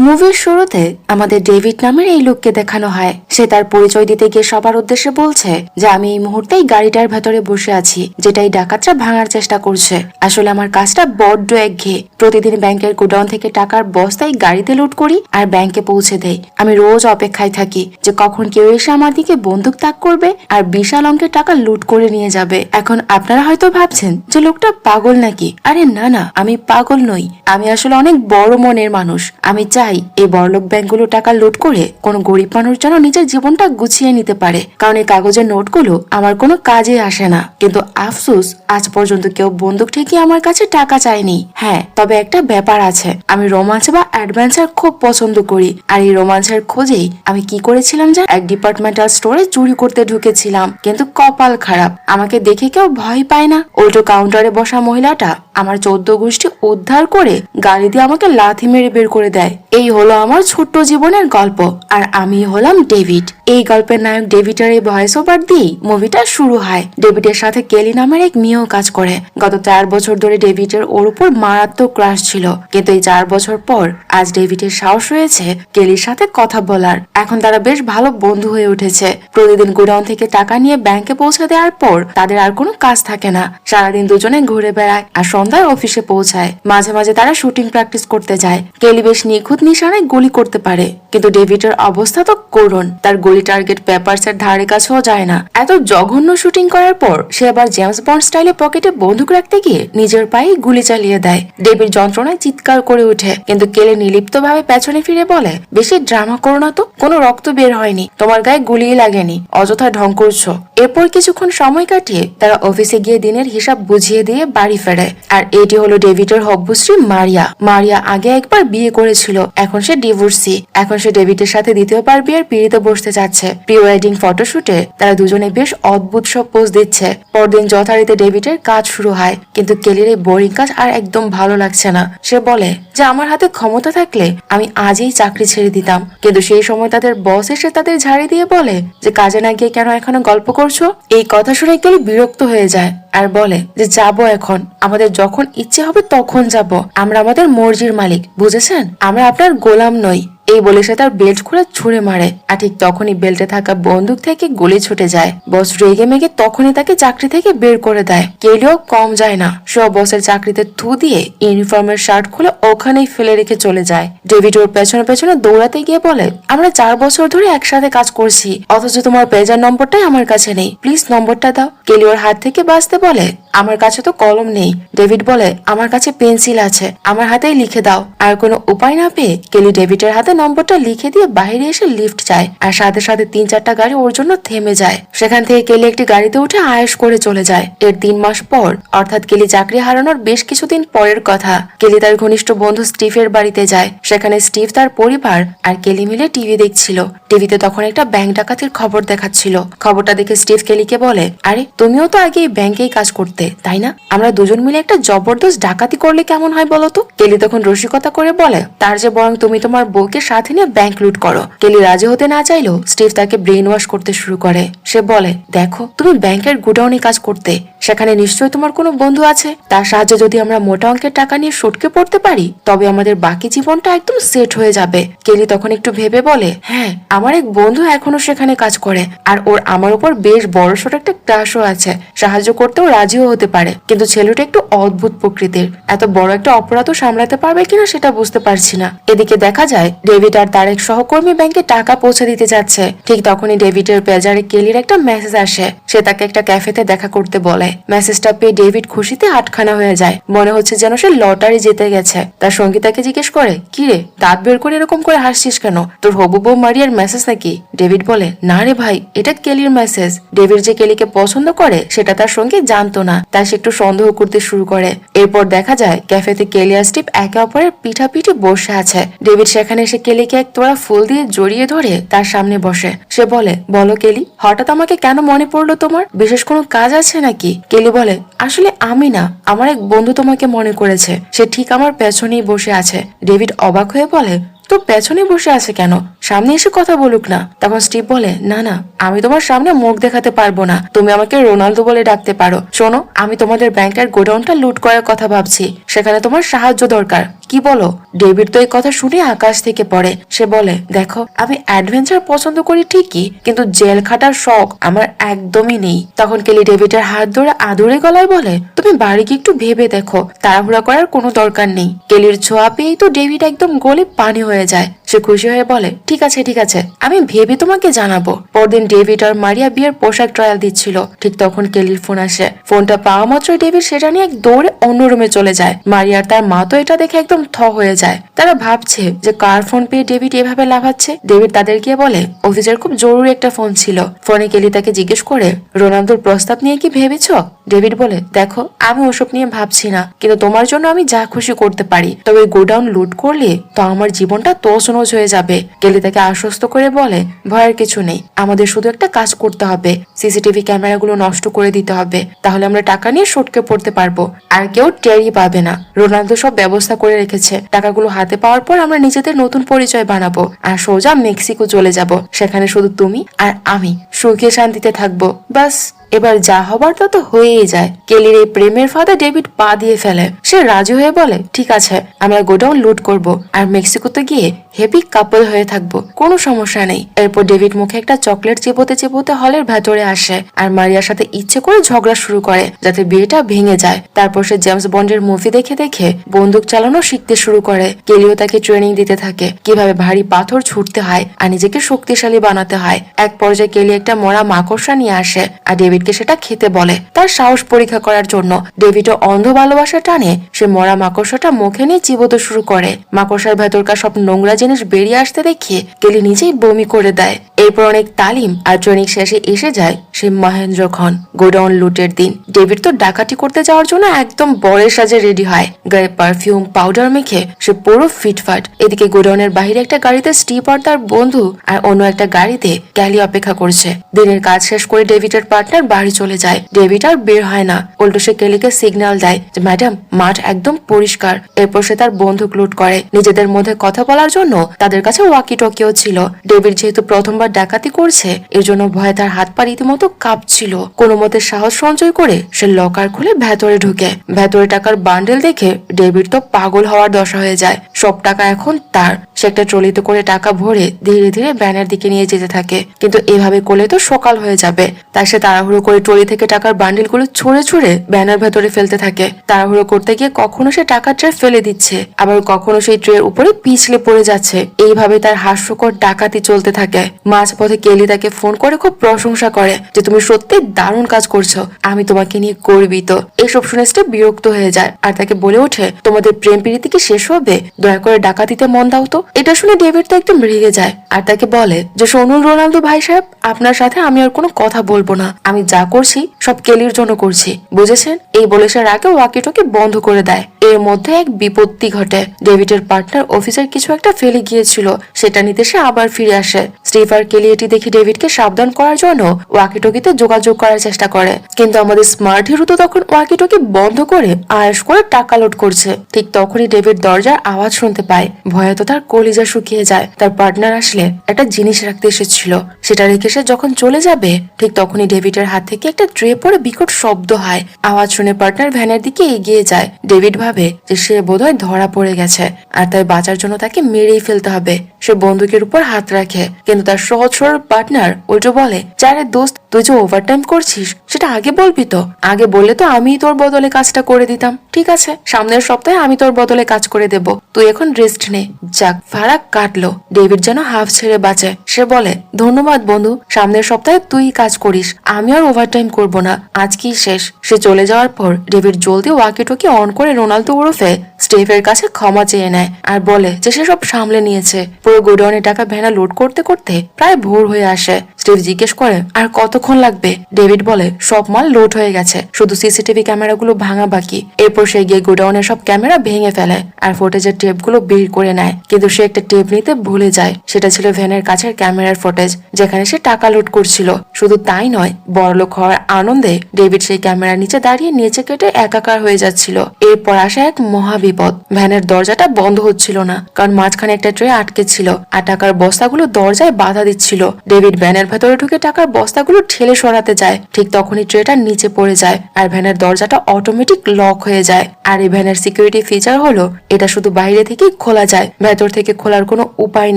মুভির শুরুতে আমাদের ডেভিড নামের এই লোককে দেখানো হয়। সে তার পরিচয় দিতে গিয়ে সবার উদ্দেশ্যে বলছে যে আমি এই মুহূর্তেই গাড়িটার ভেতরে বসে আছি, যেটা এই ডাকাতরা ভাঙার চেষ্টা করছে। আসলে আমার কাজটা বড্ড একঘেয়ে। প্রতিদিন ব্যাংকের গোডাউন থেকে টাকার বস্তায় গাড়িতে লোড করি আর ব্যাংকে পৌঁছে দেই। আমি রোজ অপেক্ষায় থাকি যে কখন কেউ এসে আমার দিকে বন্দুক তাক করবে আর বিশাল অঙ্কের টাকা লুট করে নিয়ে যাবে। এখন আপনারা হয়তো ভাবছেন যে লোকটা পাগল নাকি। আরে না না, আমি পাগল নই। আমি আসলে অনেক বড় মনের মানুষ। আমি চাই এই বড়লোক ব্যাংকগুলো টাকা লুট করে কোনো গরিব মানুষ যেন নিজের জীবনটা গুছিয়ে নিতে পারে, কারণ এই কাগজের নোটগুলো আমার কোনো কাজে আসে না। কিন্তু আফসোস, আজ পর্যন্ত কেউ বন্দুক ঠেকিয়ে আমার কাছে টাকা চায়নি। হ্যাঁ, তবে একটা ব্যাপার আছে, আমি রোমাঞ্চ বা অ্যাডভেঞ্চার খুব পছন্দ করি। আর এই রোমাঞ্চের খোঁজেই আমি কি করেছিলাম যে এক ডিপার্টমেন্টাল স্টোরে চুরি করতে ঢুকেছিলাম। কিন্তু কপাল খারাপ, আমাকে দেখে কেউ ভয় পায় না। উল্টো কাউন্টারে বসা মহিলাটা আমার 14 গোষ্ঠী উদ্ধার করে গাড়ি দিয়ে আমাকে লাথি মেরে বের করে দেয়। এই হলো আমার ছোট্ট জীবনের গল্প, আর আমি হলাম ডেভিড। এই গল্পের নায়ক ডেভিডের এই ভয়েস ওভার দিয়েই মুভিটা শুরু হয়। ডেভিডের সাথে কেলি নামের এক মেয়েও কাজ করে। গত 4 বছর ধরে ডেভিডের ওর উপর মারাত্মক ক্রাশ ছিল, কিন্তু এই 4 বছর পর আজ ডেভিডের সাহস হয়েছে কেলির সাথে কথা বলার। এখন তারা বেশ ভালো বন্ধু হয়ে উঠেছে। প্রতিদিন গোডাউন থেকে টাকা নিয়ে ব্যাংকে পৌঁছে দেওয়ার পর তাদের আর কোনো কাজ থাকে না। সারাদিন দুজনে ঘুরে বেড়ায় আর সন্ধ্যায় অফিসে পৌঁছায়। মাঝে মাঝে তারা শুটিং প্র্যাকটিস করতে যায়। কেলি বেশ নিখুঁত নিশানায় গুলি করতে পারে, কিন্তু ডেভিডের অবস্থা তো করুণ। তার গুলি টার্গেট পেপারসের ধারে কাছেও যায় না। এত জঘন্য শুটিং করার পর সে আবার জেমস বন্ড স্টাইলে পকেটে বন্দুক রাখতে গিয়ে নিজের পায়ে গুলি চালিয়ে দেয়। ডেভিড যন্ত্রণায় চিৎকার করে ওঠে, কিন্তু কেলি নির্লিপ্ত ভাবে পেছনে ফিরে বলে, বেশি ড্রামা করো না তো, কোনো রক্ত বের হয়নি, তোমার গায়ে গুলিই লাগেনি, অযথা ঢং করছো। এরপর কিছুক্ষণ সময় কাটিয়ে তারা অফিসে গিয়ে দিনের হিসাব বুঝিয়ে দিয়ে বাড়ি ফেরে। আর এটি হলো ডেভিডের হব্বুশ্রী মারিয়া। মারিয়া আগে একবার বিয়ে করেছিল, এখন সে ডিভোর্সি। এখন সে ডেভিডের সাথে দ্বিতীয়বার বিয়ের পিড়িতে বসতে যাচ্ছে। প্রি ওয়েডিং ফটোশুটে তারা দুজনে বেশ অদ্ভুত সব পোজ দিচ্ছে। পরদিন যথারীতি ডেভিডের কাজ শুরু হয়, কিন্তু কেলির এই বোরিং কাজ আর একদম ভালো লাগছে না। সে বলে যে আমার হাতে ক্ষমতা থাকলে আমি আজই চাকরি ছেড়ে দিতাম। কিন্তু সেই সময় তাদের বস এসে তাদের ঝাড়ি দিয়ে বলে যে কাজে না গিয়ে কেন এখনো গল্প করছো। এই কথা শুনে কেলি বিরক্ত হয়ে যায় আর বলে যে যাবো এখন, আমাদের যখন ইচ্ছে হবে তখন যাব। আমরা আমাদের মর্জির মালিক, বুঝেছেন? আমরা আপনার গোলাম নই। এই বলে সে তার বেল্ট খুলে ছুঁড়ে মারে, আর ঠিক তখনই বেল্টে থাকা বন্দুক থেকে গুলি ছুটে যায়। বস রেগে মেগে তখনই তাকে চাকরি থেকে বের করে দেয়। কেলিও কম যায় না, সে বসের চাকরিতে থু দিয়ে ইউনিফর্মের শার্ট খুলে ওখানেই ফেলে রেখে চলে যায়। ডেভিড ওর পেছনে পেছনে দৌড়াতে গিয়ে বলে, আমরা 4 বছর ধরে একসাথে কাজ করছি, অথচ তোমার পেজার নম্বরটাই আমার কাছে নেই, প্লিজ নম্বরটা দাও। কেলি ওর হাত থেকে বাঁচতে বলে, আমার কাছে তো কলম নেই। ডেভিড বলে, আমার কাছে পেন্সিল আছে, আমার হাতেই লিখে দাও। আর কোনো উপায় না পেয়ে কেলি ডেভিডের হাতে নম্বরটা লিখে দিয়ে বাইরে এসে লিফট যায়, আর সাথে সাথে 3-4টা গাড়ি ওর জন্য থেমে যায়। সেখান থেকে কেলি একটি গাড়িতে উঠে আয়েশ করে চলে যায়। এর 3 মাস পর, অর্থাৎ কেলি চাকরি হারানোর বেশ কিছুদিন পরের কথা, কেলি তার ঘনিষ্ঠ বন্ধু স্টিভের বাড়িতে যায়। সেখানে স্টিভ, তার পরিবার আর কেলি মিলে টিভি দেখছিল। টিভিতে তখন একটা ব্যাংক ডাকাতির খবর দেখাচ্ছিল। খবরটা দেখে স্টিভ কেলিকে বলে, আরে তুমিও তো আগে এই ব্যাংকেই কাজ করতে, তাই না? আমরা দুজন মিলে একটা জবরদস্ত ডাকাতি করলে কেমন হয় বলো তো? কেলি তখন রসিকতা করে বলে, তার যে বরং তুমি তোমার বউকে সাথে নিয়ে ব্যাংক লুট করো। কেলি রাজি হতে না চাইলেও স্টিভ তাকে ব্রেন ওয়াশ করতে শুরু করে। সে বলে, দেখো তুমি ব্যাংকের গুডাউনে কাজ করতে, সেখানে নিশ্চয়ই তোমার কোনো বন্ধু আছে। তার সাহায্যে যদি আমরা মোটা অঙ্কের টাকা নিয়ে সটকে পড়তে পারি, তবে আমাদের বাকি জীবনটা একদম সেট হয়ে যাবে। কেলি তখন একটু ভেবে বলে, হ্যাঁ, আমার এক বন্ধু এখনো সেখানে কাজ করে, আর ওর আমার উপর বেশ বড়সড় একটা ক্রাশও আছে। সাহায্য করতেও রাজিও হতে পারে, কিন্তু ছেলেটা একটু অদ্ভুত প্রকৃতির। এত বড় একটা অপরাধও সামলাতে পারবে কিনা সেটা বুঝতে পারছি না। এদিকে দেখা যায় ডেভিড আর তার এক সহকর্মী ব্যাংকে টাকা পৌঁছে দিতে যাচ্ছে। ঠিক তখনই ডেভিডের পেজারে কেলির একটা মেসেজ আসে। সে তাকে একটা ক্যাফেতে দেখা করতে বলে। মেসেজটা পেয়ে ডেভিড খুশিতে আটখানা হয়ে যায়। মনে হচ্ছে যেন সে লটারি জিতে গেছে। তার সঙ্গী তাকে জিজ্ঞেস করে, কি রে, দাঁত বের করে এরকম করে হাসছিস কেন? তোর হবু বউ মারিয়ার মেসেজ নাকি? ডেভিড বলে, না রে ভাই, এটা কেলির মেসেজ। ডেভিড যে কেলিকে পছন্দ করে সেটা তার সঙ্গে জানতো না, তাই সে একটু সন্দেহ করতে শুরু করে। এরপর দেখা যায় ক্যাফেতে কেলি আর স্টিভ একে অপরের পিঠাপিঠি বসে আছে। ডেভিড সেখানে এসে কেলিকে এক তোড়া ফুল দিয়ে জড়িয়ে ধরে তার সামনে বসে। সে বলে, বলো কেলি, হঠাৎ আমাকে কেন মনে পড়লো তোমার? বিশেষ কোনো কাজ আছে নাকি? কেলি বলে, আসলে আমি না, আমার এক বন্ধু তোমাকে মনে করেছে, সে ঠিক আমার পেছনেই বসে আছে। ডেভিড অবাক হয়ে বলে, তো পেছনে বসে আছে কেন? সামনে এসে কথা বলুক না। তখন স্টিভ বলে, না না, আমি তোমার সামনে মুখ দেখাতে পারবো না, তুমি আমাকে রোনালদো বলে ডাকতে পারো। শোনো, আমি তোমাদের ব্যাংকের গোডাউনটা লুট করার কথা ভাবছি, সেখানে তোমার সাহায্য দরকার। কি বলো? ডেভিড তো এই কথা শুনে আকাশ থেকে পড়ে। সে বলে, দেখো, আমি অ্যাডভেঞ্চার পছন্দ করি ঠিকই, কিন্তু জেল খাটার শখ আমার একদমই নেই। তখন কেলি ডেভিডের হাত ধরে আদুরে গলায় বলে, তুমি বাড়ি গিয়ে একটু ভেবে দেখো, তাড়াহুড়া করার কোনো দরকার নেই। কেলির ছোঁয়া পেয়েই তো ডেভিড একদম গলে পানি হয়ে যায়। সে খুশি হয়ে বলে, ঠিক আছে ঠিক আছে, আমি ভেবে তোমাকে জানাবো। পরদিন ডেভিড আর মারিয়া বিয়ের পোশাক ট্রায়াল দিচ্ছিল। ঠিক তখন কেলির ফোন আসে। ফোনটা পাওয়া মাত্র ডেভিড সেটা নিয়ে এক দৌড়ে অন্য রুমে চলে যায়। মারিয়ার তার মা তো এটা দেখে একদম থ হয়ে যায়। তারা ভাবছে যে কার ফোন পেয়ে ডেভিড এভাবে লাফাচ্ছে। ডেভিড তাদের গিয়ে বলে, অফিসের খুব জরুরি একটা ফোন ছিল। ফোনে কেলি তাকে জিজ্ঞেস করে, রোনালদোর প্রস্তাব নিয়ে কি ভেবেছো? ডেভিড বলে, দেখো, আমি ওসব নিয়ে ভাবছি না, কিন্তু তোমার জন্য আমি যা খুশি করতে পারি। তবে গোডাউন লুট করলে তো আমার জীবনটা তছনছ হয়ে যাবে। কেলি তাকে আশ্বস্ত করে বলে, ভয়ের কিছু নেই, আমাদের শুধু একটা কাজ করতে হবে, সিসিটিভি ক্যামেরাগুলো নষ্ট করে দিতে হবে, তাহলে আমরা টাকা নিয়ে সটকে পড়তে পারবো, আর কেউ টেরই পাবে না। রোনালদো সব ব্যবস্থা করে রেখেছে। টাকাগুলো হাতে পাওয়ার পর আমরা নিজেদের নতুন পরিচয় বানাবো আর সোজা মেক্সিকো চলে যাব। সেখানে শুধু তুমি আর আমি সুখে শান্তিতে থাকবো। বাস, এবার যা হবার তা তো হয়েই যায়। কেলির এই প্রেমের ফাঁদে ডেভিড পা দিয়ে ফেলে। সে রাজি হয়ে বলে, ঠিক আছে, আমরা গোডাউন লুট করব আর মেক্সিকোতে গিয়ে হ্যাপি কাপল হয়ে থাকবো, কোনো সমস্যা নেই। এরপর ডেভিড মুখে একটা চকলেট চেপোতে চেপোতে হলের ভেতরে আসে আর মারিয়ার সাথে ইচ্ছে করে ঝগড়া শুরু করে যাতে বিয়েটা ভেঙে যায়। তারপর সে জেমস বন্ডের মুভি দেখে দেখে বন্দুক চালানো শিখতে শুরু করে। কেলিও তাকে ট্রেনিং দিতে থাকে কিভাবে ভারী পাথর ছুটতে হয় আর নিজেকে শক্তিশালী বানাতে হয়। এক পর্যায়ে কেলি একটা মরা মাকড়সা নিয়ে আসে আর ডেভিডকে সেটা খেতে বলে তার সাহস পরীক্ষা করার জন্য। ডেভিডও অন্ধ ভালোবাসা টানে সে মরা মাকড়সাটা মুখে নিয়ে চিবোতে শুরু করে। মাকড়সার ভেতরকার সব নোংরা জিনিস বেরিয়ে আসতে দেখে কেলি নিজেই বমি করে দেয়। এরপর অনেক তালিম আর ট্রেনিং শেষে এসে যায় সে মহেন্দ্রক্ষণ। গোডাউন লুটের দিন ডেভিড তো ডাকাতি করতে যাওয়ার জন্য একদম বরের সাজে রেডি হয়। গায়ে পারফিউম পাউডার মেখে সে পুরো ফিটফাট। এদিকে গোডাউনের বাইরে একটা গাড়িতে স্টিভ আর তার বন্ধু আর অন্য একটা গাড়িতে ক্যালি অপেক্ষা করছে। দিনের কাজ শেষ করে ডেভিডের পার্টনার বাড়ি চলে যায়। ডেভিড আর বের হয় না, উল্টো সে কেলিকে সিগন্যাল দেয় যে ম্যাডাম, মাঠ একদম পরিষ্কার। এরপর সে তার বন্দুক লুট করে। নিজেদের মধ্যে কথা বলার জন্য তাদের কাছে ওয়াকি টকিও ছিল। ডেভিড যেহেতু প্রথমবার ডাকাতি করছে এর জন্য ভয়ে তার হাত পা রীতিমতো কাঁপছিল। কোনো মতে সাহস সঞ্চয় করে সে লকার খুলে ভেতরে ঢুকে। ভেতরে টাকার বান্ডেল দেখে ডেভিড তো পাগল হওয়ার দশা হয়ে যায়। সব টাকা এখন তার। সে একটা ট্রলিতে করে টাকা ভরে ধীরে ধীরে ব্যানের দিকে নিয়ে যেতে থাকে, কিন্তু এভাবে করলে তো সকাল হয়ে যাবে। তাই সে তাড়াহুড়ো করে ট্রলি থেকে টাকার বান্ডিলগুলো ছুঁড়ে ছুঁড়ে ব্যানার ভেতরে ফেলতে থাকে। তাড়াহুড়ো করতে গিয়ে কখনো সে টাকার ট্রে ফেলে দিচ্ছে, আবার কখনো সেই ট্রের উপরে পিছলে পড়ে যাচ্ছে। এইভাবে তার হাস্যকর ডাকাতি চলতে থাকে। মাঝপথে কেলি তাকে ফোন করে খুব প্রশংসা করে যে তুমি সত্যি দারুণ কাজ করছো, আমি তোমাকে নিয়ে গর্বিত। এসব শুনে সে বিরক্ত হয়ে যায় আর তাকে বলে ওঠে, তোমাদের প্রেম প্রীতি কি শেষ হবে? দয়া করে ডাকাতিতে মন দাও তো। এটা শুনে ডেভিড তো একদম রেগে যায় আর তাকে বলে যে শুনুন রোনালদো ভাই সাহেব, আপনার সাথে আমি আর কোনো কথা বলবো না। আমি যা করছি সব কেলির জন্য করছি, বুঝেছেন? এই বলে সে রাগে ওয়াকিটকে বন্ধ করে দেয়। এর মধ্যে এক বিপত্তি ঘটে। ডেভিডের পার্টনার অফিসের কিছু একটা ফেলে গিয়েছিল, সেটা নিতে সে আবার ফিরে আসে। স্টিভ আর কেলি এটি দেখে ডেভিডকে সাবধান করার জন্য ওয়াকিটকিতে যোগাযোগ করার চেষ্টা করে, কিন্তু আমাদের স্মার্ট হিরো তো তখন ওয়াকিটকি বন্ধ করে আয়েশ করে টাকা লোড করছে। ঠিক তখনই ডেভিড দরজার আওয়াজ শুনতে পায়। ভয়ে তো তার কলিজা শুকিয়ে যায়। তার পার্টনার আসলে একটা জিনিস রাখতে এসেছিল, সেটা রেখে সে যখন চলে যাবে ঠিক তখনই ডেভিডের হাত থেকে একটা ট্রে পড়ে বিকট শব্দ হয়। আওয়াজ শুনে পার্টনার ভ্যানের দিকে এগিয়ে যায়। ডেভিড ভাবে যে সে বোধহয় ধরা পড়ে গেছে আর তাই বাঁচার জন্য তাকে মেরেই ফেলতে হবে। সে বন্দুকের উপর হাত রাখে, কিন্তু তার সহজ সরল পার্টনার উল্টো বলে, যারে দোস্ত, তুই যে ওভারটাইম করছিস সেটা আগে বলবি তো। আগে বললে তো আমি তোর বদলে কাজটা করে দিতাম। ঠিক আছে, সামনের সপ্তাহে আমি তোর বদলে কাজ করে দেব, তুই এখন রেস্ট নে। যাক, ফারাক কাটলো। ডেভিড যেন হাফ ছেড়ে বাঁচে। সে বলে, ধন্যবাদ বন্ধু, সামনের সপ্তাহে তুই কাজ করিস, আমি আর ওভারটাইম করব না, আজকেই শেষ। সে চলে যাওয়ার পর ডেভিড জলদি ওয়াকিটকি অন করে রোনালদো ওরফে স্টিভের কাছে ক্ষমা চেয়ে নেয় আর বলে যে সে সব সামলে নিয়েছে। পুরো গোডাউনে টাকা ভ্যানা লোড করতে করতে প্রায় ভোর হয়ে আসে। স্টিভ জিজ্ঞেস করে আর কতক্ষণ লাগবে। ডেভিড বলে সব মাল লোড হয়ে গেছে, শুধু সিসিটিভি ক্যামেরাগুলো ভাঙা বাকি। এরপর সে গিয়ে গোডাউনের সব ক্যামেরা ভেঙে ফেলে আর ফুটেজের টেপগুলো বের করে নেয়, কিন্তু সে একটা টেপ নিতে ভুলে যায়। সেটা ছিল ভ্যানের কাছের ক্যামেরার ফুটেজ, যেখানে সে টাকা লোড করছিল। শুধু তাই নয়, বড়লোক হওয়ার আনন্দে ডেভিড সেই ক্যামেরার নিচে দাঁড়িয়ে নিচে কেটে একাকার হয়ে যাচ্ছিল। এরপর আসে এক মহাবিপদ। ভ্যানের দরজাটা বন্ধ হচ্ছিল না, কারণ মাঝখানে একটা ট্রে আটকে ছিল আর টাকার বস্তাগুলো দরজায় বাধা দিচ্ছিল। ডেভিড ভ্যানের ভেতরে ঢুকে টাকার বস্তাগুলো ঠেলে সরাতে যায়, ঠিক তখনই ট্রেটা নিচে পড়ে যায় আর ভ্যানের দরজাটা অটোমেটিক লক হয়ে যায়। আর এই ভ্যানের সিকিউরিটি ফিচার হলো এটা শুধু বাইরে থেকেই খোলা যায়, ভেতর থেকে খোলার কোনো উপায়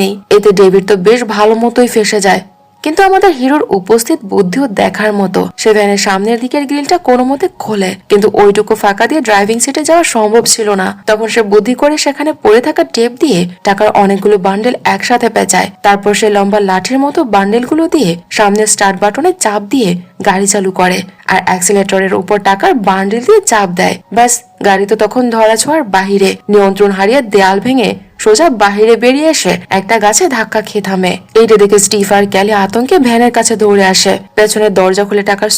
নেই। এতে ডেভিড তো বেশ ভালো মতোই ফেসে যায়। কিন্তু আমাদের হিরোর উপস্থিত বুদ্ধিও দেখার মতো। সে ভ্যানের সামনের দিকের গ্রিলটা কোনো মতে খোলে, কিন্তু ওইটুকু ফাঁকা দিয়ে ড্রাইভিং সিটে যাওয়া সম্ভব ছিল না। তখন সে বুদ্ধি করে সেখানে পড়ে থাকা টেপ দিয়ে টাকার অনেকগুলো বান্ডেল একসাথে পেঁচায়। তারপর সে লম্বা লাঠির মতো বান্ডেলগুলো দিয়ে সামনে স্টার্ট বাটনে চাপ দিয়ে গাড়ি চালু করে আর অ্যাক্সিলেটরের উপর টাকার বান্ডেল দিয়ে চাপ দেয়। ব্যাস, গাড়ি তো তখন ধরা ছোঁয়ার বাহিরে। নিয়ন্ত্রণ হারিয়ে দেয়াল ভেঙে সোজা বাহিরে বেরিয়ে এসে একটা গাছে ধাক্কা খেয়ে থামে। এইটা দেখে স্টিভ আর ক্যালি আতঙ্কে ভ্যানের কাছে দৌড়ে আসে। পেছনের দরজা খুলে টাকার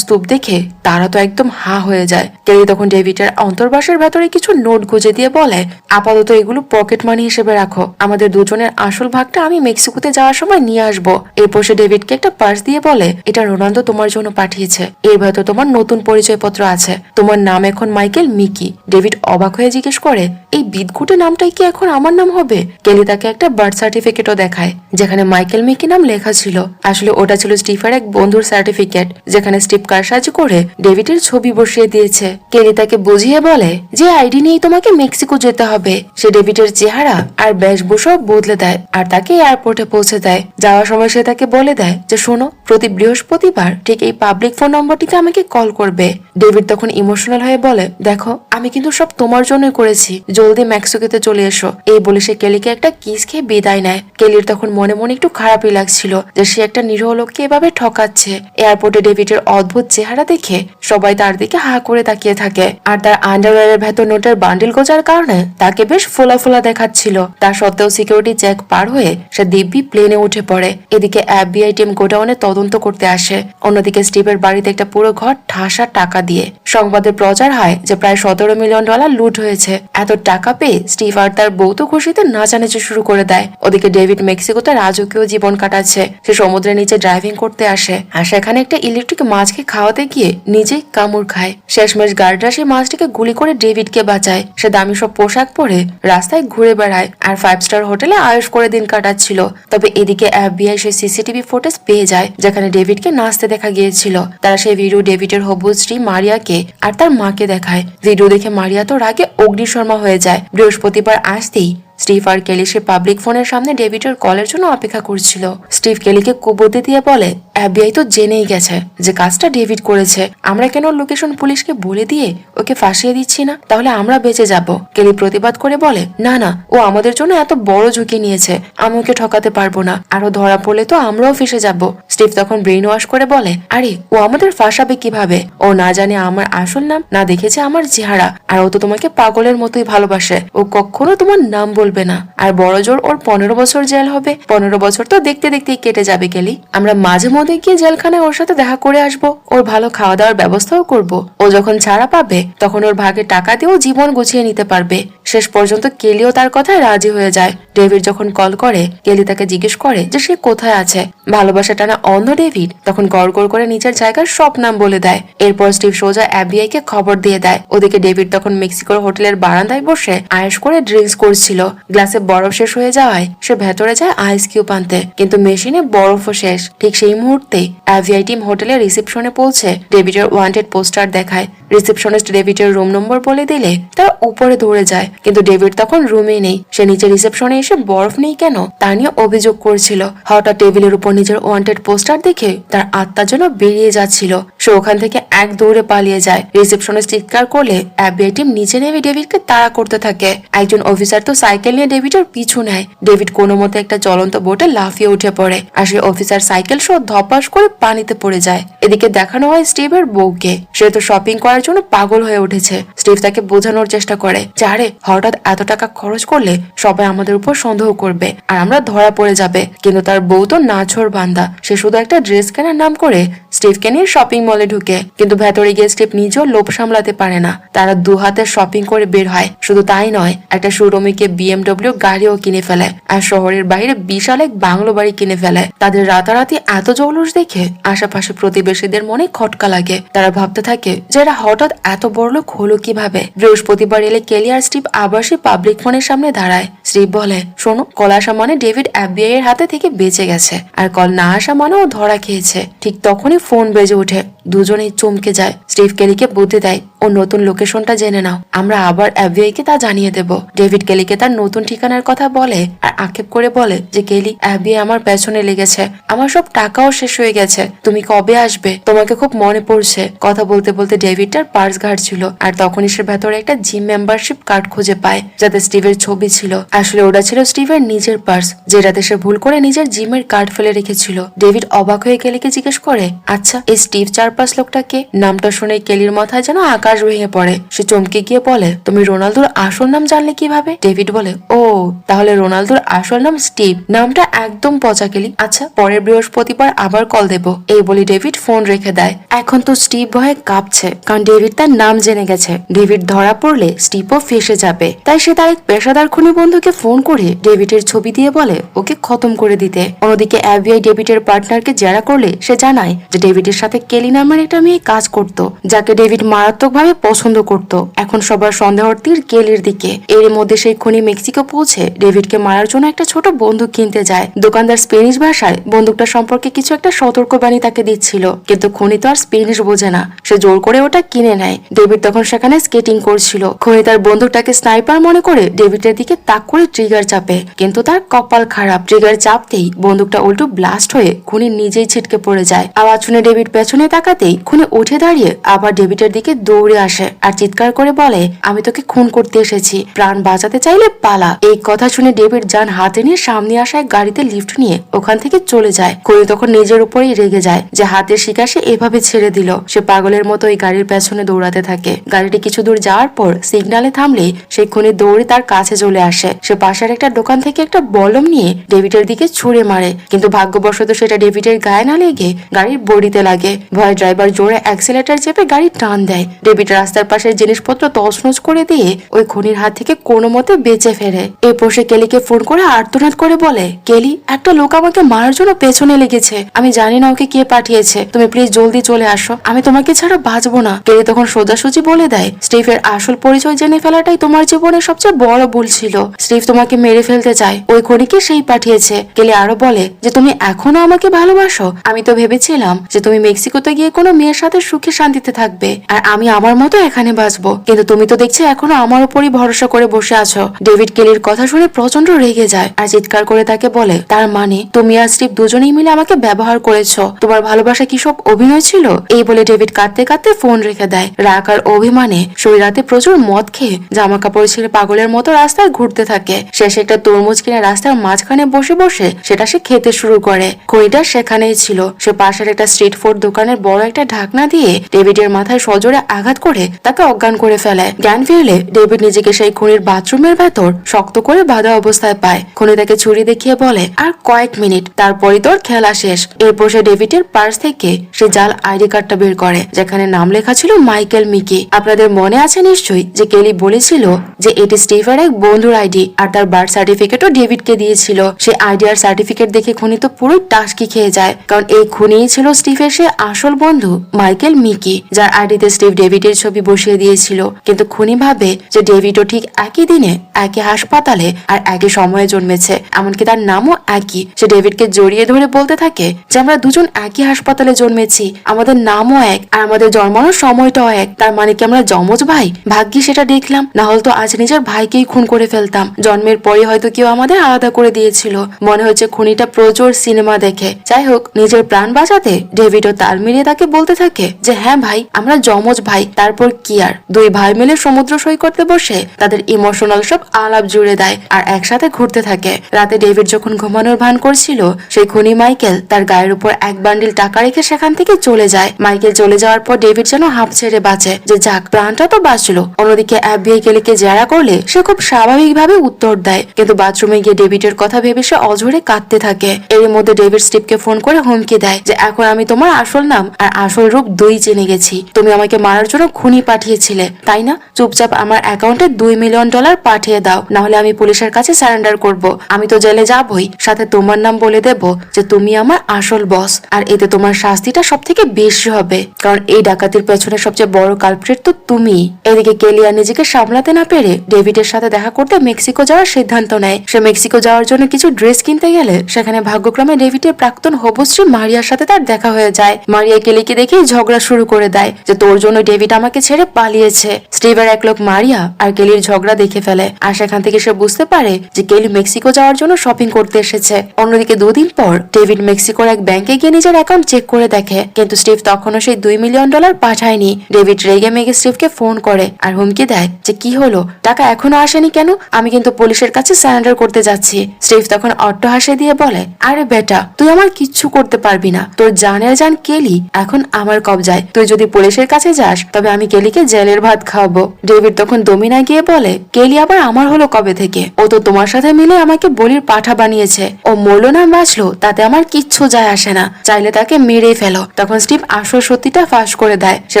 স্তূপ দেখে তারা তো একদম হা হয়ে যায়। ক্যালি তখন ডেভিডের অন্তর্বাসের ভেতরে কিছু নোট গুজে দিয়ে বলে, আপাতত এগুলো পকেট মানি হিসেবে রাখো, আমাদের দুজনের আসল ভাগটা আমি মেক্সিকোতে যাওয়ার সময় নিয়ে আসবো। এরপর সে ডেভিডকে একটা পার্স দিয়ে বলে, এটা রোনাল্ডো তোমার জন্য পাঠিয়েছে, এর ভেতর তোমার নতুন পরিচয়পত্র আছে, তোমার নাম এখন মাইকেল মিকি। ডেভিড অবাক হয়ে জিজ্ঞেস করে, এই বিদঘুটে নামটাই কি এখন আমার নাম হবে? কেলি তাকে একটা বার্থ সার্টিফিকেটও দেখায়, যেখানে মাইকেল মিকি নাম লেখা ছিল। আসলে ওটা ছিল স্টিফের এক বন্ধুর সার্টিফিকেট, যেখানে স্টিভ কারসাজি করে ডেভিডের ছবি বসিয়ে দিয়েছে। কেলি তাকে বুঝিয়ে বলে যে আইডি নিয়ে তোমাকে মেক্সিকো যেতে হবে। সে ডেভিডের চেহারা আর বেশভূষাও বদলে দেয় আর তাকে এয়ারপোর্টে পৌঁছে দেয়। যাওয়ার সময় সে তাকে বলে দেয় যে শোনো, প্রতি বৃহস্পতিবার ঠিক এই পাবলিক ফোন নম্বরটিতে আমাকে কল করবে। ডেভিড তখন ইমোশনাল হয়ে বলে, দেখো আমি কিন্তু সব তোমার জন্যই করেছি, জলদি মেক্সিকোতে চলে এসো। এই বলে সে কেলিকে একটা কিস খেয়ে বিদায় নেয়। কেলির তখন মনে মনে একটু খারাপই লাগছিল যে সে একটা নিরীহ লোককে এভাবে ঠকাচ্ছে। এয়ারপোর্টে ডেভিডের অদ্ভুত চেহারা দেখে সবাই তার দিকে হা করে তাকিয়ে থাকে, আর তার আন্ডারওয়্যারের ভেতর নোটের বান্ডিল গোজার কারণে তাকে বেশ ফোলা ফোলা দেখাচ্ছিল। তা সত্ত্বেও সিকিউরিটি চেক পার হয়ে সে দিব্যি প্লেনে উঠে পড়ে। এদিকে FBI টিম গোডাউনে তদন্ত করতে আসে। অন্যদিকে স্টিভের বাড়িতে একটা পুরো ঘর ঠাসা টাকা দিয়ে সংবাদে প্রচার হয় যে প্রায় $17 মিলিয়ন লুট হয়েছে। এত টাকা পেয়ে স্টিভ আর তার বউ তো খুশিতে নাচানাচি শুরু করে দেয়। ওদিকে ডেভিড মেক্সিকোতে রাজকীয় জীবন কাটাচ্ছে। সে সমুদ্রের নিচে ড্রাইভিং করতে আসে আর সেখানে একটা ইলেকট্রিক মাছকে খাওয়াতে গিয়ে নিজেই কামড় খায়। শেষমেশ গার্ডরা সেই মাছটিকে গুলি করে ডেভিডকে বাঁচায়। সে দামি সব পোশাক পরে রাস্তায় ঘুরে বেড়ায় আর 5 স্টার হোটেলে আয়েশ করে দিন কাটাচ্ছিল। তবে এদিকে FBI সেই সিসিটিভি ফুটেজ পেয়ে যায় যেখানে ডেভিডকে নাচতে দেখা গিয়েছিল। তারা সেই ভিডিও ডেভিডের হবু স্ত্রী মারিয়াকে আর তার মাকে দেখায়। ভিডিও দেখে মারিয়া তো রাগে অগ্নিশর্মা হয়ে যায়। বৃহস্পতিবার আসতেই স্টিভ আর কেলি সে পাবলিক ফোনের সামনে ডেভিডের কলের জন্য অপেক্ষা করছিল। স্টিভ কেলিকে কুবুদ্ধি দিয়ে বলে, FBI তো জেনেই গেছে যে কাজটা ডেভিড করেছে, আমরা কেন লোকেশন পুলিশকে বলে দিয়ে ওকে ফাঁসিয়ে দিচ্ছি না, তাহলে আমরা বেঁচে যাব। কেলি প্রতিবাদ করে বলে, না না, ও আমাদের জন্য এত বড় ঝুঁকি নিয়েছে, আমি ওকে ঠকাতে পারবো না, আরো ধরা পড়লে তো আমরাও ফেসে যাব। স্টিভ তখন ব্রেইন ওয়াশ করে বলে, আরে ও আমাদের ফাঁসাবে কিভাবে? ও না জানে আমার আসল নাম, না দেখেছে আমার চেহারা, আর ও তো তোমাকে পাগলের মতোই ভালোবাসে, ও কখনো তোমার নাম বলবে না। আর বড় জোর ওর 15 বছর জেল হবে। 15 বছর তো দেখতে দেখতেই কেটে যাবে কেলি। আমরা মাঝে মধ্যে গিয়ে জেলখানায় ওর সাথে দেখা করে আসবো, ওর ভালো খাওয়া দাওয়ার ব্যবস্থাও করব। ও যখন ছাড়া পাবে তখন ওর ভাগে টাকা দিয়েও জীবন গুছিয়ে নিতে পারবে। শেষ পর্যন্ত কেলিও তার কথায় রাজি হয়ে যায়। ডেভিড যখন কল করে কেলি তাকে জিজ্ঞেস করে যে সে কোথায় আছে। ভালোবাসা টানা অন্ধ ডেভিড তখন গড় গড় করে নিজের জায়গার সব নাম বলে দেয়। এরপর স্টিভ সোজা FBI কে খবর দিয়ে দেয়। ওদিকে ডেভিড তখন মেক্সিকোর হোটেলের বারান্দায় বসে আয়েশ করে ড্রিঙ্কস করছিল। গ্লাসে বরফ শেষ হয়ে যাওয়ায় সে ভেতরে যায় আইস কিউব আনতে, কিন্তু মেশিনে বরফও শেষ। ঠিক সেই মুহূর্তে FBI টিম হোটেলের রিসেপশনে পৌঁছে ডেভিডের ওয়ান্টেড পোস্টার দেখায়। রিসেপশনিস্ট ডেভিডের রুম নম্বর বলে দিলে তার উপরে দৌড়ে যায়, কিন্তু ডেভিড তখন রুমে নেই। সে নিচে রিসেপশনে এসে বরফ নেই কেন তা নিয়ে অভিযোগ করছিল। হঠাৎ টেবিলের উপর নিজের ওয়ান্টেড পোস্টার দেখে তার আত্মা যেন বেরিয়ে যাচ্ছিল। সে ওখান থেকে এক দৌড়ে পালিয়ে যায়। রিসেপশনিস্ট চিৎকার করলে FBI টিম নিচে নেমে ডেভিডকে তাড়া করতে থাকে। একজন অফিসার তো সাইকেল নিয়ে ডেভিডের পিছু নেয়। ডেভিড কোনো মতে একটা জ্বলন্ত বোটে লাফিয়ে উঠে পড়ে আর সেই অফিসার সাইকেল সহ ধপাস করে পানিতে পড়ে যায়। এদিকে দেখানো হয় স্টিভের বউকে। সে তো শপিং করার জন্য পাগল হয়ে উঠেছে। স্টিভ তাকে বোঝানোর চেষ্টা করে যে আরে হঠাৎ এত টাকা খরচ করলে সবাই আমাদের উপর সন্দেহ করবে আর আমরা ধরা পড়ে যাবে। কিন্তু তার বউ তো নাছোড় বান্দা, সে শুধু একটা ড্রেস কেনার নাম করে স্টিভকে নিয়ে শপিং মলে ঢুকে। কিন্তু ভেতরে গিয়ে স্টিভ নিজেও লোভ সামলাতে পারে না। তারা দু হাতে শপিং করে বের হয়। শুধু তাই নয়, একটা শোরুমে গিয়ে BMW গাড়িও কিনে ফেলে আর শহরের বাইরে বিশাল এক বাংলো বাড়ি কিনে ফেলে। তাদের রাতারাতি এত জৌলুস দেখে আশেপাশে প্রতিবেশীদের মনে খটকা লাগে। তারা ভাবতে থাকে যে এরা হঠাৎ এত বড়লোক হলো কিভাবে। বৃহস্পতিবার এলে কেলি আর স্টিভ আবার সে পাবলিক ফোনের সামনে দাঁড়ায়। স্টিভ বলে, শোনো, কল আসা মানে ডেভিড FBI এর হাতে থেকে বেঁচে গেছে, আর কল না আসা মানে ও ধরা খেয়েছে। ঠিক তখনই ফোন বেজে ওঠে। দুজনেই চমকে যায়। স্টিভ কেলিকে বুদ্ধি দেয়, ও নতুন লোকেশনটা জেনে নাও, আমরা আবার FBI কে তা জানিয়ে দেব। ডেভিড কেলিকে তার নতুন ঠিকানার কথা বলে আর আক্ষেপ করে বলে যে কেলি, FBI আমার পেছনে লেগেছে, আমার সব টাকাও শেষ হয়ে গেছে, তুমি কবে আসবে, তোমাকে খুব মনে পড়ছে। কথা বলতে বলতে ডেভিড তার পার্স ঘাটছিল আর তখনই সে ভেতরে একটা জিম মেম্বারশিপ কার্ড খুঁজে পায় যাতে স্টিভের ছবি ছিল। আসলে ওটা ছিল স্টিভের নিজের পার্স, যেটাতে সে ভুল করে নিজের জিমের কার্ড ফেলে রেখেছিল। ডেভিড অবাক হয়ে কেলিকে জিজ্ঞেস করে, আচ্ছা এই স্টিভ চারপাস লোকটাকে? নামটা শুনে কেলির মাথায় যেন আকাশ ভেঙে পড়ে। সে চমকে গিয়ে বলে, তুমি রোনালদোর আসল নাম জানলে কিভাবে? ডেভিড বলে, ও তাহলে রোনালদোর আসল নাম স্টিভ। নামটা একদম পচা কেলি। আচ্ছা পরের বৃহস্পতিবার আবার কল দেব। এই বলে ডেভিড ফোন রেখে দেয়। এখন তো স্টিভ ভয়ে কাঁপছে, কারণ ডেভিড তার নাম জেনে গেছে। ডেভিড ধরা পড়লে স্টিভও ফেসে যাবে। তাই সে তার এক পেশাদার খুনি বন্ধুকে ফোন করে ডেভিডের ছবি দিয়ে বলে ওকে খতম করে দিতে। অন্যদিকে FBI ডেভিডের পার্টনারকে জেরা করলে সে জানায় যে ডেভিডের সাথে কেলি নামের একটা মেয়ে কাজ করত, যাকে ডেভিড মারাত্মকভাবে পছন্দ করত। এখন সবার সন্দেহর তীর কেলির দিকে। এর মধ্যে সেই খুনি মেক্সিকো পৌঁছে ডেভিডকে মারার জন্য একটা ছোট বন্দুক কিনতে যায়। দোকানদার স্পেনিশ ভাষায় বন্দুকটা সম্পর্কে কিছু একটা সতর্কবাণী তাকে দিচ্ছিল, কিন্তু খুনি তো আর স্পেনিশ বোঝে না। সে জোর করে ওটা কিনে নেয়। ডেভিড তখন সেখানে স্কেটিং করছিল। খুনি তার বন্দুকটাকে স্নাইপার মনে করে ডেভিডের দিকে তাক করে ট্রিগার চাপে, কিন্তু তার কপাল খারাপ। ট্রিগার চাপতেই বন্দুকটা উল্টো ব্লাস্ট হয়ে খুনি নিজেই ছিটকে পড়ে যায়। আওয়াজ শুনে ডেভিড পেছনে তাকাতেই খুনি উঠে দাঁড়িয়ে আবার ডেভিডের দিকে দৌড়ে আসে আর চিৎকার করে বলে, আমি তোকে খুন করতে এসেছি, প্রাণ বাঁচাতে চাইলে পালা। এই কথা শুনে ডেভিড যান হাতে নিয়ে সামনে আসা এক গাড়িতে লিফট নিয়ে ওখান থেকে চলে যায়। খুনি তখন নিজের উপরেই রেগে যায় যে হাতের শিকার সে এভাবে ছেড়ে দিল। সে পাগলের মতো ওই গাড়ির পেছনে দৌড়াতে থাকে। গাড়িটি কিছু দূর যাওয়ার পর সিগনালে থামলে সেই খুনি দৌড়ে তার কাছে চলে আসে। সে পাশের একটা দোকান থেকে একটা বলম নিয়ে ডেভিডের দিকে ছুঁড়ে মারে, কিন্তু ভাগ্যবশত সেটা ডেভিডের গায়ে না লেগে গাড়ির বডিতে লাগে। ভয় ড্রাইভার জোরে অ্যাক্সিলেটর চেপে গাড়ি টান দেয়। ডেভিড রাস্তার পাশের জিনিসপত্র তছনছ করে দিয়ে ওই খুনির হাত থেকে কোনো মতে বেঁচে ফেরে। এরপর সে কেলিকে ফোন করে আর্তনাদ করে বলে, কেলি, একটা লোক আমাকে মারার জন্য পেছনে লেগেছে, আমি জানি না ওকে কে পাঠিয়েছে, তুমি প্লিজ জলদি চলে আসো, আমি তোমাকে ছাড়া বাঁচবো না। কেলি তখন সোজাসুজি বলে দেয়, স্টিভের আসল পরিচয় জেনে ফেলাটাই তোমার জীবনের সবচেয়ে বড় ভুল ছিল। স্টিভ তোমাকে মেরে ফেলতে চায়, ওই খুনিকে সেই পাঠিয়েছে। কেলি আরো বলে যে তুমি এখনো আমাকে ভালোবাসো। আমি তো ভেবেছিলাম যে তুমি মেক্সিকোতে গিয়ে কোনো মেয়ের সাথে সুখে শান্তিতে থাকবে আর আমি আমার মতো এখানে বাঁচবো, কিন্তু তুমি তো দেখছি এখনো আমার উপরই ভরসা করে বসে আছো। ডেভিড কেলির কথা শুনে প্রচন্ড রেগে যায় আর চিৎকার করে তাকে বলে, তার মানে তুমি আর স্টিভ দুজনেই মিলে আমাকে ব্যবহার করেছো, তোমার ভালোবাসা কি সব অভিনয় ছিল? এই বলে ডেভিড কাঁদতে কাঁদতে ফোন রেখে দেয়। রাগ আর অভিমানে সেই রাতে প্রচুর মদ খেয়ে জামা কাপড় ছেড়ে পাগলের মতো রাস্তায় ঘুরতে থাকে। শেষে একটা তরমুজ কিনে রাস্তার মাঝখানে বসে বসে সেটা সে খেতে শুরু করে। খুনিটা সেখানেই ছিল। সে পাশের একটা স্ট্রিট ফুড দোকানের বড় একটা ঢাকনা দিয়ে ডেভিডের মাথায় সজোরে আঘাত করে তাকে অজ্ঞান করে ফেলে। জ্ঞান ফিরলে ডেভিড নিজেকে সেই খুনির বাথরুমের ভেতর শক্ত করে বাঁধা অবস্থায় পায়। খুনি তাকে ছুরি দেখিয়ে বলে, আর কয়েক মিনিট, তারপরই তোর খেলা শেষ। এরপর সে ডেভিডের পার্স থেকে সে জাল আইডি কার্ডটা বের করে, যেখানে নাম লেখা ছিল মাইকেল মিকি। আপনাদের মনে আছে নিশ্চয়ই যে কেলি বলেছিল যে এটি স্টিভের এক বন্ধুর আইডি আর তার বার্থ সার্টিফিকেটও ডেভিডকে দিয়েছিল। সে আইডি আর সার্টিফিকেট দেখে খুনি তো পুরো টাসকি খেয়ে যায়, কারণ এই খুনিই ছিল স্টিভের সে আসল বন্ধু মাইকেল মিকি, যার আইডিতে স্টিভ ডেভিডের ছবি বসিয়ে দিয়েছিল। কিন্তু খুনি ভাবে যে ডেভিডও ঠিক একই দিনে একই হাসপাতালে আর একই সময়ে জন্মেছে, এমনকি তার নামও একই। সে ডেভিডকে জড়িয়ে ধরে বলতে থাকে যে আমরা দুজন একই হাসপাতালে জন্মেছি, আমাদের নামও এক আর আমাদের জন্মানোর সময়টাও এক, তার মানে কি আমরা যমজ ভাই? ভাগ্যি সেটা দেখলাম, না হলে তো আজ নিজের ভাইকেই খুন করে ফেলতাম। জন্মের পরে হয়তো কেউ আমাদের আলাদা করে দিয়েছিল। মনে হচ্ছে খুনিটা প্রচুর সিনেমা দেখে। যাই হোক, নিজের প্রাণ বাঁচাতে ডেভিডও তাল মিলিয়ে তাকে বলতে থাকে যে হ্যাঁ ভাই, আমরা যমজ ভাই। তারপর কি আর, দুই ভাই মিলে সমুদ্র সৈকতে বসে তাদের ইমোশনাল সব আলাপ জুড়ে দেয় আর একসাথে ঘুরতে থাকে। রাতে ডেভিড যখন ঘুমানোর ভান করছিল, সেই খুনি মাইকেল তার গায়ের উপর এক বান্ডিল টাকা রেখে সেখান থেকে চলে যায়। মাইকেল চলে যাওয়ার পর ডেভিড যেন হাঁপ ছেড়ে বাঁচে যে যাক প্রাণটা তো বাঁচলো। অন্যদিকে এফবিআই কেলিকে জেরা করলে সে খুব স্বাভাবিকভাবে উত্তর দেয়, কিন্তু বাথরুমে গিয়ে ডেভিডের কথা ভেবে সে অঝরে কাঁদতে থাকে। এর মধ্যে ডেভিড স্টিভকে ফোন করে হুমকি দেয় যে এখন আমি তোমার আসল নাম আর আসল রূপ দুই জেনে গেছি। তুমি আমাকে মারার জন্য খুনি পাঠিয়েছিলে তাই না? চুপচাপ আমার অ্যাকাউন্টে $2 মিলিয়ন পাঠিয়ে দাও, না হলে আমি পুলিশের কাছে সারেন্ডার করব। আমি তো জেলে যাবই, সাথে তোমার নাম বলে দেব যে তুমি আমার আসল বস। আর এতে তোমার শাস্তিটা সব থেকে বেশি হবে, কারণ এই ডাকাতির পেছনে সবচেয়ে বড় কালপ্রিট তো তুমি। এদিকে কেলিয়া নিজেকে সামলাতে না পেরে ডেভিডের সাথে দেখা করতে মেক্সিকো যাওয়ার সিদ্ধান্ত নেয়। সে মেক্সিকো যাওয়ার জন্য কিছু ড্রেস কিনতে গেলে সেখানে ভাগ্যক্রমে ডেভিডের প্রাক্তন হবুশ্রী মারিয়ার সাথে তার দেখা হয়ে যায়। মারিয়া কেলিকে দেখেই ঝগড়া শুরু করে দেয় যে তোর জন্য ডেভিড আমাকে ছেড়ে পালিয়েছে। স্টিভের এক লোক মারিয়া আর কেলির ঝগড়া দেখে ফেলে, আর সেখান থেকে সে বুঝতে পারে যে কেলি মেক্সিকো যাওয়ার জন্য শপিং করতে এসেছে। অন্যদিকে 2 দিন পর ডেভিড মেক্সিকোর এক ব্যাংকে গিয়ে নিজের অ্যাকাউন্ট চেক করে দেখে, কিন্তু স্টিভ তখনও সেই $2 মিলিয়ন পাঠায়নি। ডেভিড রেগে মেগে স্টিভকে ফোন করে আর হুমকি দেয় যে কি হলো, টাকা এখনো আসেনি কেন? আমি কিন্তু পুলিশের কাছে সারেন্ডার করতে যাচ্ছি। স্টিভ তখন অট্টহাসি দিয়ে বলে, আরে বেটা তুই আমার কিচ্ছু করতে পারবি না, তোর জানের জান কেলি এখন আমার কবজায়। তুই যদি পুলিশের কাছে যাস তবে আমি কেলিকে জেলের ভাত খাওয়াবো। ডেভিড তখন দমিনা গিয়ে বলে, কেলি আবার আমার হলো কবে থেকে? ও তো তোমার সাথে মিলে আমাকে বলির পাঠা বানিয়েছে। ও মরলো না বাঁচলো তাতে আমার কিচ্ছু যায় আসে না, চাইলে তাকে মেরেই ফেলো। তখন স্টিভ আসল সত্যিটা ফাঁস করে দেয়। সে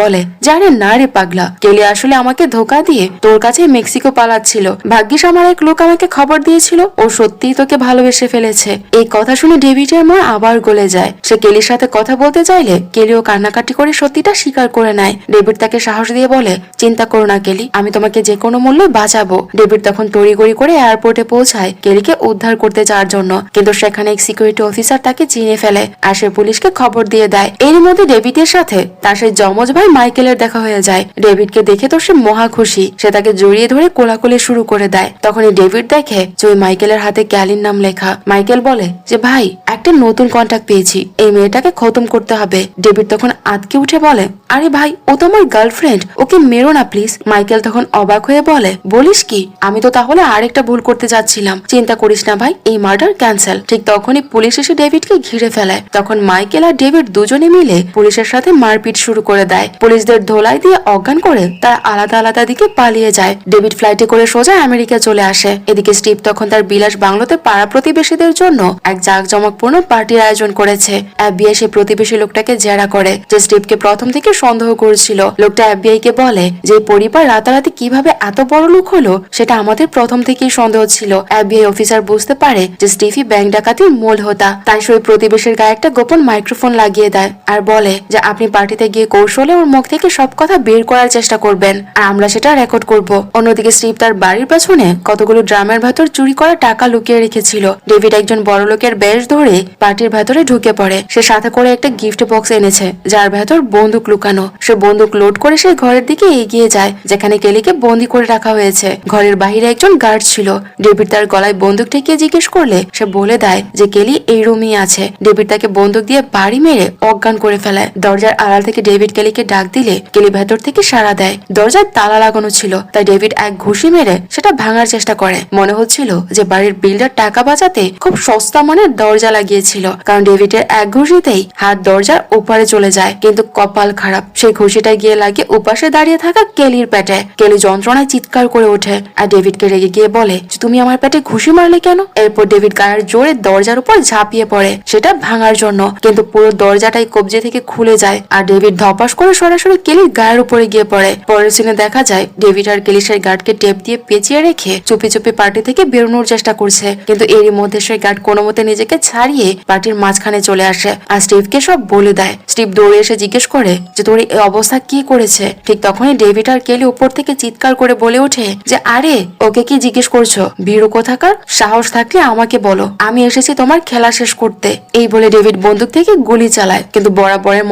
বলে, জানে না রে পাগলা, কেলি আসলে আমাকে ধোকা দিয়ে তোর কাছে মেক্সিকো পালাচ্ছিল। ভাগ্যিস আমার এক লোক আমাকে খবর দিয়েছিল ও সত্যিই তোকে ভালোবেসে ফেলেছে। এই কথা শুনে ডেভিডের মন আবার গলে যায়। সে কেলির সাথে কথা বলতে চাইলে কেলিও কান্নাকাটি করে সত্যিটা স্বীকার করে নেয়। ডেভিড তাকে সাহস দিয়ে বলে, চিন্তা করো না কেলি, আমি তোমাকে যে কোনো মূল্যে বাঁচাবো। ডেভিড তখন তড়িঘড়ি করে এয়ারপোর্টে পৌঁছায় কেলিকে উদ্ধার করতে যাওয়ার জন্য, কিন্তু সেখানে এক সিকিউরিটি অফিসার তাকে চিনে ফেলে আর সে পুলিশকে খবর দিয়ে দেয়। এর মধ্যে ডেভিডের সাথে তার সেই যমজ ভাই মাইকেলের দেখা হয়ে যায়। ডেভিডকে দেখে তো সে মহা খুশি, সে তাকে জড়িয়ে ধরে কোলাকুলি শুরু করে দেয়। তখনই ডেভিড দেখে যে ওই মাইকেলের হাতে ক্যালির নাম লেখা। মাইকেল বলে যে ভাই একটা নতুন কন্টাক্ট পেয়েছি, এই মেয়েটাকে খতম করতে হবে। ডেভিড তখন আতকে উঠে বলে, আরে ভাই ও তো আমার গার্লফ্রেন্ড, ওকে মেরো না প্লিজ। মাইকেল তখন অবাক হয়ে বলে, বলিস কি? আমি তো তাহলে আরেকটা ভুল করতে যাচ্ছিলাম। চিন্তা করিস না ভাই, এই মার্ডার ক্যান্সেল। ঠিক তখনই পুলিশ এসে ডেভিডকে ঘিরে ফেলে। তখন মাইকেল আর ডেভিড দুজনে মিলে পুলিশের সাথে মারপিট শুরু করে দেয়। পুলিশদের ধোলাই দিয়ে অজ্ঞান করে তারা আলাদা আলাদা দিকে পালিয়ে যায়। ডেভিড ফ্লাইটে করে সোজা আমেরিকা চলে আসে। এদিকে স্টিভ তখন তার বিলাস বাংলোতে পাড়া প্রতিবেশীদের জন্য এক জাঁকজমকপূর্ণ পার্টির আয়োজন করেছে। এফবিআই সেই প্রতিবেশী লোকটাকে জেরা করে যে স্টিভকে প্রথম থেকে সন্দেহ করেছিল। লোকটা এফবিআই কে বলে যে পরিবার রাতারাতি কিভাবে এত বড় লোক হলো সেটা আমাদের প্রথম থেকেই সন্দেহ ছিল। এফবিআই অফিসার বুঝতে পারে যে স্টিভই ব্যাংক ডাকাতির মূল হোতা। তাই সেই প্রতিবেশীর গায়ে একটা গোপন মাইক্রোফোন লাগিয়ে দেয় আর বলে যে আপনি পার্টিতে গিয়ে কৌশলে ওর মুখ থেকে সব কথা বের করার চেষ্টা করবেন আর আমরা সেটা রেকর্ড করব। অন্যদিকে স্টিভ তার বাড়ির পেছনে কতগুলো ড্রামের ভেতর চুরি করা টাকা লুকিয়ে রেখেছিল। ডেভিড একজন বড় লোকের বেশ ধরে পার্টির ভেতরে ঢুকে পড়ে। সে সাথে করে একটা গিফট বক্স এনেছে যার ভেতর বন্দুক লুকানো। সে বন্দুক লোড করে সেই ঘরের দিকে এগিয়ে যায় যেখানে কেলিকে বন্দি করে রাখা হয়েছে। ঘরের বাহিরে একজন গার্ড ছিল। ডেভিড তার গলায় বন্দুক ঠেকিয়ে জিজ্ঞেস করলে সে বলে দেয় যে কেলি এই রুমই আছে। ডেভিড তাকে বন্দুক দিয়ে বাড়ি মেরে অজ্ঞান করে ফেলে। দরজার আড়াল থেকে ডেভিড কেলিকে ডাক দিলে কেলি ভেতর থেকে সাড়া দেয়। দরজার তালা লাগানো ছিল, তাই ডেভিড এক ঘুষি মেরে সেটা ভাঙার চেষ্টা করে। মনে হচ্ছিল যে বাড়ির বিল্ডার টাকা বাঁচাতে খুব সস্তা মানের দরজা লাগিয়েছিল, কারণ ডেভিডের এক ঘুষিতেই হাত দরজার ওপারে চলে যায়। কিন্তু কপাল খারাপ, সেই ঘুষিটা গিয়ে লাগে উপাসে দাঁড়িয়ে থাকা কেলির পেটে। কেলি যন্ত্রণায় চিৎকার করে ওঠে আর ডেভিডকে রেগে গিয়ে বলে যে তুমি আমার পেটে ঘুষি মারলে কেন? এরপর ডেভিড গায়ের জোরে দরজার উপর ঝাঁপিয়ে পড়ে সেটা ভাঙার জন্য, কিন্তু পুরো দরজাটাই কবজে থেকে খুলে যায় আর ডেভিড ধপাস করে সরাসরি কেলির গায়ের উপরে গিয়ে পড়ে। পরের সিনে দেখা যায় ডেভিড আর কেলি সেই গার্ডকে টেপ দিয়ে পেঁচিয়ে রেখে চুপি চুপি পার্টি থেকে বেরোনোর চেষ্টা করছে, কিন্তু এরই মধ্যে সেই গার্ড কোনো মতে নিজেকে ছাড়িয়ে পার্টির মাঝখানে চলে আসে আর স্টিভকে সব বলে দেয়। স্টিভ দৌড়ে এসে জিজ্ঞেস করে যে তোর এই অবস্থা কি করেছে। ঠিক তখনই ডেভিড আর কেলি উপর থেকে চিৎকার করে বলে ওঠে যে আরে ওকে কি জিজ্ঞেস করছো? ভীরু কোথাকার, সাহস থাকলে আমাকে বলো, আমি এসেছি তোমার খেলা শেষ করতে। এই বলে ডেভিড বন্দুক থেকে গুলি চালায়, কিন্তু বরাবরের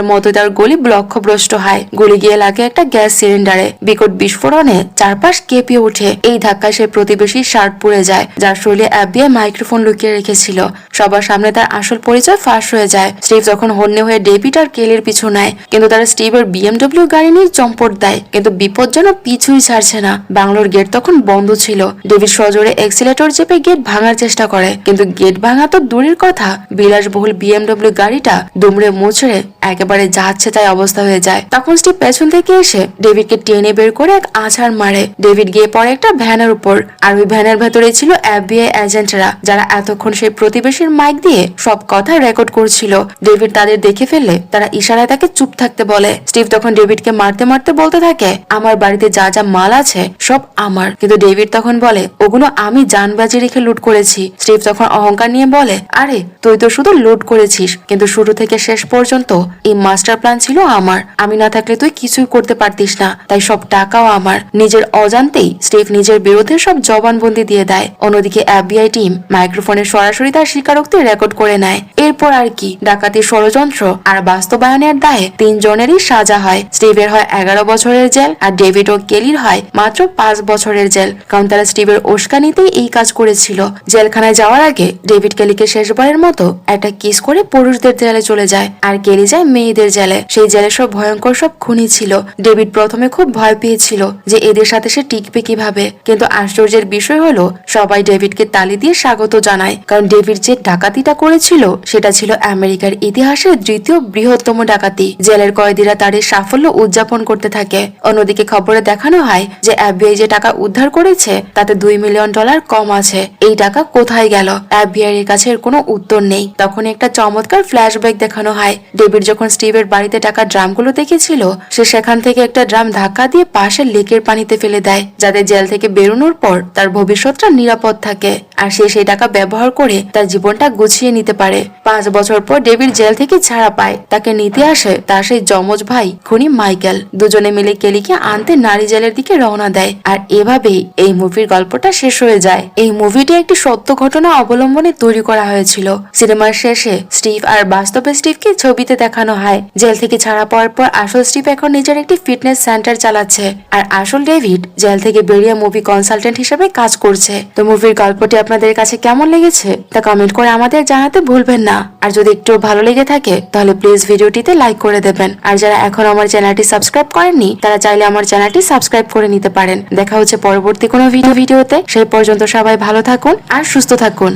মতোই তার গুলি লক্ষ্যভ্রষ্ট হয়। গুলি গিয়ে লাগে একটা গ্যাস সিলিন্ডারে। বিকট বিস্ফোরণে চারপাশ কেঁপে ওঠে। এই ধাক্কায় সে প্রতিবেশীর শার্ট পুড়ে যায় যার শরীরে এফবিআই মাইক্রোফোন লুকিয়ে রেখেছিল। সবার সামনে তার আসল পরিচয় ফাঁস হয়ে যায়। স্টিভ তখন হন্যে হয়ে ডেভিড আর কেলির পিছু নেয়, কিন্তু তারা স্টিভের BMW গাড়ি নিয়ে চম্পট দেয়, কিন্তু বিপদ যেন পিছুই ছাড়ছে না। বাংলোর গেট তখন বন্ধ ছিল। ডেভিড সজোরে এক্সিলেটর চেপে গেট ভাঙার চেষ্টা করে, কিন্তু গেট ভাঙা তো দূরের কথা, বিলাসবহুল BMW গাড়িটা দুমড়ে মুচড়ে একেবারে একেবারে যাচ্ছে তাই অবস্থা হয়ে যায়। তখন স্টিভ পেছন থেকে এসে ডেভিডকে টেনে বের করে এক আছাড় মারে। ডেভিড গিয়ে পড়ে একটা ভ্যানের উপর, আর ওই ভ্যানের ভেতরে ছিল FBI এজেন্টরা, যারা এতক্ষণ সেই প্রতিবেশীর মাইক দিয়ে সব কথা রেকর্ড করছিল। ডেভিড তাদের দেখে ফেললে তারা ইশারায় তাকে চুপ থাকতে বলে। স্টিভ তখন ডেভিডকে মারতে মারতে বলতে থাকে, আমার বাড়িতে যা যা মাল আছে সব আমার। কিন্তু ডেভিড তখন বলে, ওগুলো আমি জানবাজি রেখে লুট করেছি। স্টিভ তখন অহংকার নিয়ে বলে, আরে তুই তো শুধু লুট করেছিস, কিন্তু শুরু থেকে শেষ পর্যন্ত এই মাস্টার প্ল্যান ছিল আমার। আমি না থাকলে তুই কিছুই করতে পারতিস না, তাই সব টাকাও আমার। নিজের অজান্তেই স্টিভ নিজের বিরুদ্ধে সব জবানবন্দি দিয়ে দেয়। অন্যদিকে FBI টিম মাইক্রোফোনে সরাসরি তার স্বীকারোক্তি রেকর্ড করে নেয়। এরপর আর কি, ডাকাতির ষড়যন্ত্র আর বাস্তবায়নের দায়ে 3 জনেরই সাজা হয়। স্টিভের হয় 11 বছরের জেল, আর ডেভিড ও কেলির হয় মাত্র 5 বছরের জেল, কারণ তারা স্টিভের উস্কানিতেই এই কাজ করেছিল। জেলখানায় যাওয়ার আগে ডেভিড কেলিকে শেষবারের মতো একটা কিস করে পুরুষদের জেলে চলে যায়, আর কেলি যায় মেয়েদের জেলে। সেই জেলে সব ভয়ঙ্কর সব খুনি ছিল। ডেভিড প্রথমে খুব ভয় পেয়েছিল যে এদের সাথে সে টিকবে কিভাবে, কিন্তু আশ্চর্যের বিষয় হলো সবাই ডেভিডকে তালি দিয়ে স্বাগত জানায়, কারণ ডেভিড যে ডাকাতিটা করেছিল সেটা ছিল আমেরিকার ইতিহাসের 3য় বৃহত্তম ডাকাতি। জেলের কয়েদিরা তার এই সাফল্য উদযাপন করতে থাকে। অন্যদিকে খবরে দেখানো হয় যে FBI যে টাকা উদ্ধার করেছে তাতে $2 মিলিয়ন কম আছে। এই টাকা কোথায় গেল? FBI এর কাছে এর কোনো উত্তর নেই। তখন একটা চমৎকার ফ্ল্যাশব্যাক দেখানো হয়। ডেভিড যখন স্টিভের বাড়িতে টাকা ড্রামগুলো দেখেছিল, সে সেখান থেকে একটা ড্রাম ধাক্কা দিয়ে পাশের লেকের পানিতে ফেলে দেয়, যাতে জেল থেকে বেরোনোর পর তার ভবিষ্যৎটা নিরাপদ থাকে, আর সে সেই টাকা ব্যবহার করে তার জীবনটা গুছিয়ে নিতে পারে। 5 বছর পর ডেভিড জেল থেকে ছাড়া পায়। তাকে নিতে আসে তার সেই যমজ ভাই খুনি মাইকেল। দুজনে মিলে কেলিকে আনতে নারী জেলের দিকে রওনা দেয়, আর এভাবেই এই মুভির গল্পটা শেষ হয়ে যায়। এই মুভিটি একটি সত্য ঘটনা অবলম্বনে তৈরি করা হয়েছিল। সিনেমার শেষে স্টিভ আর বাস্তবে স্টিভকে ছবিতে দেখানো হয়। জেল থেকে ছাড়া পাওয়ার পর আসল স্টিভ এখন নিজের একটি ফিটনেস সেন্টার চালাচ্ছে, আর আসল ডেভিড জেল থেকে বেরিয়ে মুভি কনসালটেন্ট হিসেবে কাজ করছে। তো মুভির গল্পটি আপনাদের কাছে কেমন লেগেছে তা কমেন্ট করে আমাদের জানাতে ভুলবেন না। আর যদি একটু ভালো লেগে থাকে তাহলে প্লিজ ভিডিওটিতে লাইক করে দেবেন। আর যারা এখন আমার চ্যানেলটি সাবস্ক্রাইব করেননি তারা চাইলে আমার চ্যানেলটি সাবস্ক্রাইব করে নিতে পারেন। দেখা হচ্ছে পরবর্তী কোনো ভিডিওতে। সেই পর্যন্ত সবাই ভালো থাকুন আর সুস্থ থাকুন।